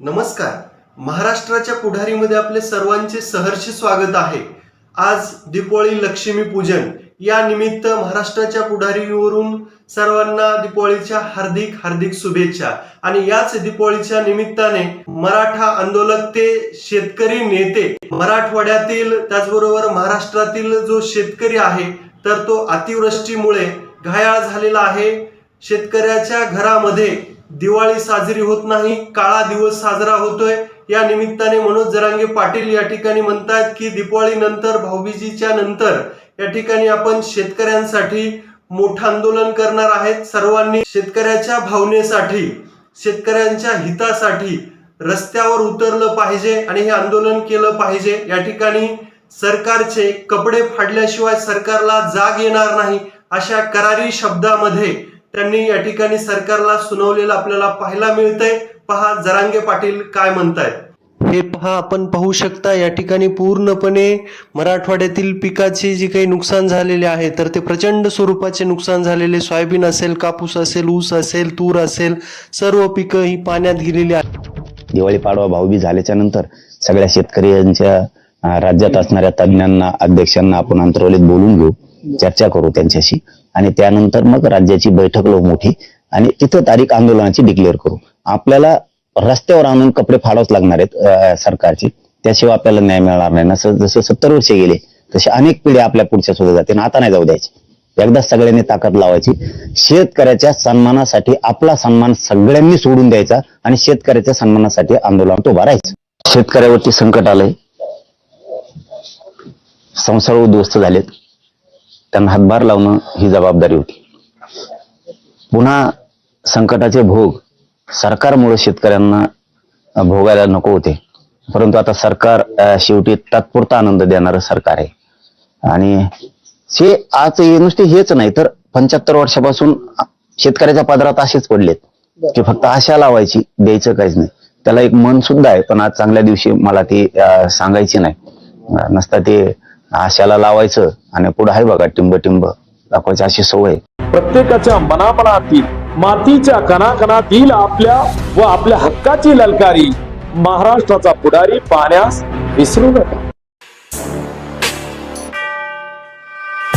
नमस्कार. महाराष्ट्राच्या पुढारीमध्ये आपले सर्वांचे सहर्ष स्वागत आहे. आज दीपावली लक्ष्मी पूजन या निमित्त महाराष्ट्राच्या पुढारीवरून सर्वांना दीपावलीच्या हार्दिक हार्दिक शुभेच्छा. आणि याच दीपावलीच्या निमित्ताने मराठा आंदोलक ते शेतकरी नेते मराठवाड्यातील त्याचबरोबर महाराष्ट्रातील जो शेतकरी आहे तर तो अतिवृष्टीमुळे घायाळ झालेला आहे. शेतकऱ्याच्या घरामध्ये दिवाळी साजरी होत नाही, काळा दिवस साजरा होतोय. या निमित्ताने मनोज जरांगे पाटील या ठिकाणी म्हणतात की दिवाळी नंतर भाऊबीजीच्या नंतर या ठिकाणी आपण शेतकऱ्यांसाठी मोठं आंदोलन करणार आहेत. सर्वांनी शेतकऱ्याच्या भावनेसाठी शेतकऱ्यांच्या हितासाठी रस्त्यावर उतरलं पाहिजे आणि हे आंदोलन केलं पाहिजे. या ठिकाणी सरकारचे कपडे फाडल्याशिवाय सरकारला जाग येणार नाही अशा करारी शब्दामध्ये त्यांनी या ठिकाणी सरकारला सुनावलेलं आपल्याला पाहायला मिळतंय. पहा जरांगे पाटील काय म्हणतायत. हे पहा, आपण पाहू शकता या ठिकाणी पूर्णपणे मराठवाड्यातील पिकाचे जे काही नुकसान झालेले आहे तर ते प्रचंड स्वरूपाचे नुकसान झालेले. सोयाबीन असेल, कापूस असेल, ऊस असेल, तूर असेल, सर्व पिकं ही पाण्यात गेलेली आहेत. दिवाळी पाडवा भाऊबीज झाल्याच्या नंतर सगळ्या शेतकऱ्यांच्या राज्यात असणाऱ्या तज्ञांना अध्यक्षांना आपण अंतरावलीत बोलून घेऊ, चर्चा करू त्यांच्याशी आणि त्यानंतर मग राज्याची बैठक लावू मोठी आणि तिथं तारीख आंदोलनाची डिक्लेअर करू. आपल्याला रस्त्यावर आणून कपडे फाडावच लागणार आहेत सरकारचे, त्याशिवाय आपल्याला न्याय मिळणार नाही. जसे 70 वर्षे गेले तसे अनेक पिढ्या आपल्या पुढच्या सुद्धा जाते. आता नाही जाऊ द्यायची. एकदा सगळ्यांनी ताकद लावायची. शेतकऱ्याच्या सन्मानासाठी आपला सन्मान सगळ्यांनी सोडून द्यायचा आणि शेतकऱ्याच्या सन्मानासाठी आंदोलनात उभा राहायचं. शेतकऱ्यावरती संकट आलंय, संसार उद्ध्वस्त झालेत, त्यांना हातभार लावणं ही जबाबदारी होती. पुन्हा संकटाचे भोग सरकारमुळे शेतकऱ्यांना भोगायला नको होते, परंतु आता सरकार शेवटी तात्पुरता आनंद देणारं सरकार आहे. आणि हे आज नुसते हेच नाही तर 75 वर्षापासून शेतकऱ्याच्या पदरात असेच पडलेत की फक्त आशा लावायची, द्यायचं काहीच नाही. त्याला एक मन सुद्धा आहे, पण आज चांगल्या दिवशी मला ती सांगायची नाही. नसता ते आशाला लावायचं आणि पुढे आहे बघा टिंब टिंब दाखवायची अशी सवय. प्रत्येकाच्या मनामनातील मातीच्या कणाकणातील आपल्या व आपल्या हक्काची ललकारी महाराष्ट्राचा पुढारी पाहण्यास विसरू नका.